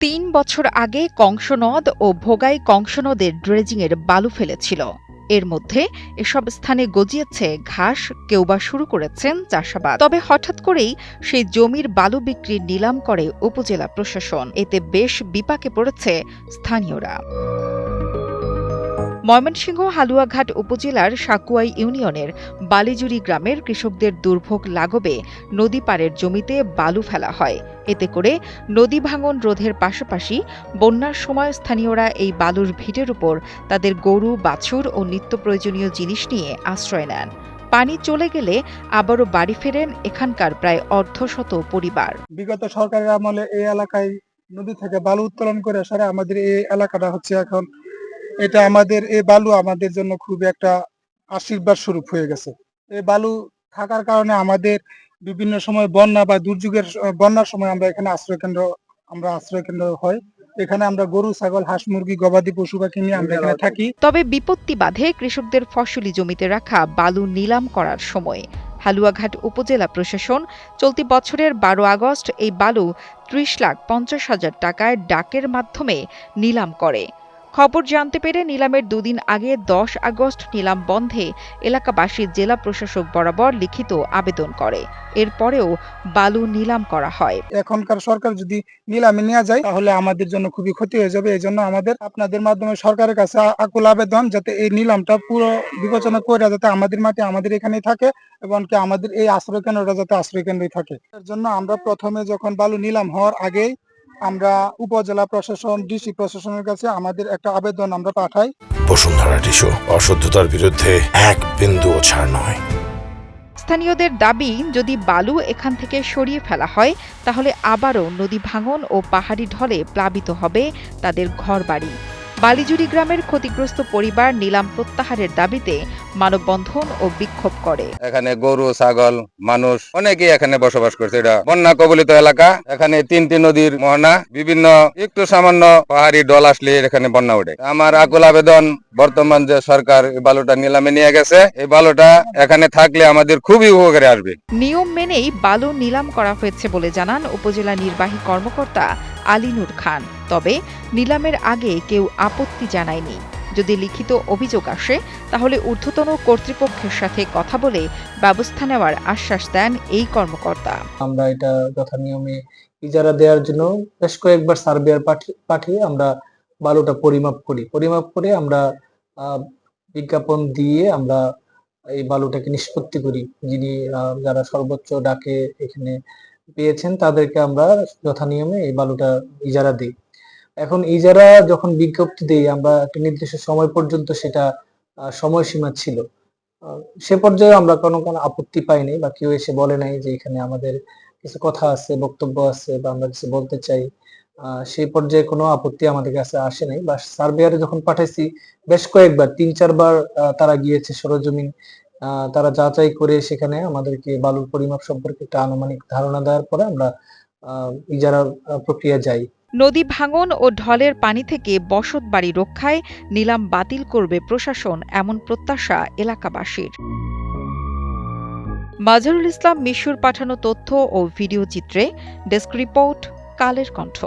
৩ বছর আগে কংস নদ ও ভোগাই কংস নদের ড্রেজিংয়ের বালু ফেলেছিল। এর মধ্যে এসব স্থানে গজিয়েছে ঘাস, কেউ বা শুরু করেছেন চাষাবাদ। তবে হঠাৎ করেই সেই জমির বালু বিক্রির নিলাম করে উপজেলা প্রশাসন। এতে বেশ বিপাকে পড়েছে স্থানীয়রা। ময়মনসিংহ হালুয়াঘাট উপজেলার সাকুয়াই ইউনিয়নের বালিজুরি গ্রামের কৃষকদের দুর্ভোগ লাঘবে নদী পাড়ের জমিতে বালু ফেলা হয়। এতে করে নদী ভাঙন রোধের পাশাপাশি বন্যার সময় স্থানীয়রা এই বালুর ভিটের উপর তাদের গরু, বাছুর ও নিত্য প্রয়োজনীয় জিনিস নিয়ে আশ্রয় নেন। পানি চলে গেলে আবারও বাড়ি ফেরেন এখানকার প্রায় অর্ধশত পরিবার। বিগত সরকারের আমলে এই এলাকায় নদী থেকে বালু উত্তোলন করে সারা আমাদের এই এলাকাটা হচ্ছে এখন এটা আমাদের এই বালু আমাদের জন্য খুবই একটা আশীর্বাদ স্বরূপ হয়ে গেছে। এই বালু থাকার কারণে আমাদের বিভিন্ন সময় বন্যা বা দুর্যোগের বন্যার সময় আমরা এখানে আশ্রয় কেন্দ্র হয়। এখানে আমরা গরু, ছাগল, হাঁস, মুরগি, গবাদি পশু পাখি নিয়ে আমরা এখানে থাকি। তবে বিপত্তি বাধে কৃষকদের ফসলি জমিতে রাখা বালু নিলাম করার সময়। হালুয়াঘাট উপজেলা প্রশাসন চলতি বছরের ১২ আগস্ট এই বালু ৩০,৫০,০০০ টাকায় ডাকের মাধ্যমে নিলাম করে। খবর জানতে পেরে নিলামের দুদিন আগে ১০ আগস্ট নিলাম বন্ধে এলাকাবাসী জেলা প্রশাসক বরাবর লিখিত আবেদন করে। এরপরেও বালু নিলাম করা হয়। এখনকার সরকার যদি নিলামে নেওয়া যায় তাহলে আমাদের জন্য খুবই ক্ষতি হয়ে যাবে। এই জন্য আমাদের আপনাদের মাধ্যমে সরকারের কাছে আকুল আবেদন, যাতে এই নিলামটা পুরো বিবেচনা করে যাতে আমাদের মাটি আমাদের এখানেই থাকে এবং কি আমাদের এই আশ্রয় কেন্দ্রটা যাতে আশ্রয় কেন্দ্রই থাকে। এর জন্য আমরা প্রথমে যখন বালু নিলাম হওয়ার আগেই আমরা উপজেলা প্রশাসন, ডিসি প্রশাসনের কাছে আমাদের একটা আবেদন আমরা পাঠাই। বসুন্ধরা টিস্যু, অশুদ্ধতার বিরুদ্ধে এক বিন্দুও ছাড় নয়। স্থানীয়দের দাবি, যদি বালু এখান থেকে সরিয়ে ফেলা হয় তাহলে আবারও নদী ভাঙন ও পাহাড়ি ঢলে প্লাবিত হবে তাদের ঘরবাড়ি। বালিজুরি গ্রামের ক্ষতিগ্রস্ত পরিবার নিলাম প্রত্যাহারের দাবিতে মানববন্ধন ও বিক্ষোভ করে। এখানে গরু, ছাগল, মানুষ অনেকেই এখানে বসবাস করছে। এটা বন্যা কবলিত এলাকা। এখানে ৩টি নদীর মোহনা, বিভিন্ন একটু সামান্য পাহাড়ি ঢল আসলে এখানে বন্যা ওঠে। আমার আকুল আবেদন, বর্তমান যে সরকার এই বালুটা নিলামে নিয়ে গেছে, এই বালুটা এখানে থাকলে আমাদের খুবই উপকারে আসবে। নিয়ম মেনেই বালু নিলাম করা হয়েছে বলে জানান উপজেলা নির্বাহী কর্মকর্তা আলিনুর খান। তবে নিলামের আগে কেউ আপত্তি জানায়নি। যদি লিখিত অভিযোগ আসে তাহলে ঊর্ধ্বতন কর্তৃপক্ষের সাথে কথা বলে ব্যবস্থা নেওয়ার আশ্বাস দেন এই কর্মকর্তা। আমরা এটা যথা নিয়মে ইজারা দেওয়ার জন্য বেশ কয়েকবার সার্ভেয়ার পাঠিয়ে আমরা বালুটা পরিমাপ করে আমরা বিজ্ঞাপন দিয়ে আমরা এই বালুটাকে নিষ্পত্তি করি। যিনি যারা সর্বোচ্চ ডাকে এখানে পেয়েছেন তাদেরকে আমরা যথা নিয়মে এই বালুটা ইজারা দিই। এখন ইজারা যখন বিজ্ঞপ্তি দিই আমরা একটা নির্দিষ্ট সময় পর্যন্ত, সেটা সময়সীমা ছিল। সে পর্যায়ে আমরা কোনো আপত্তি পাইনি বা কেউ এসে বলে নাই যে এখানে আমাদের কিছু কথা আছে, বক্তব্য আছে বা আমরা কিছু বলতে চাই। সেই পর্যায়ে কোনো আপত্তি আমাদের কাছে আসে নাই। বা সার্ভেয়ারে যখন পাঠাইছি বেশ কয়েকবার ৩-৪ বার তারা গিয়েছে সরেজমিন, তারা যাচাই করে সেখানে আমাদেরকে বালুর পরিমাপ সম্পর্কে একটা আনুমানিক ধারণা দেওয়ার পরে আমরা ইজারার প্রক্রিয়া যাই। নদী ভাঙন ও ঢলের পানি থেকে বসতবাড়ি রক্ষায় নিলাম বাতিল করবে প্রশাসন, এমন প্রত্যাশা এলাকাবাসীর। মাজহারুল ইসলাম মিশুর পাঠানো তথ্য ও ভিডিও চিত্রে ডেস্ক রিপোর্ট, কালের কণ্ঠ।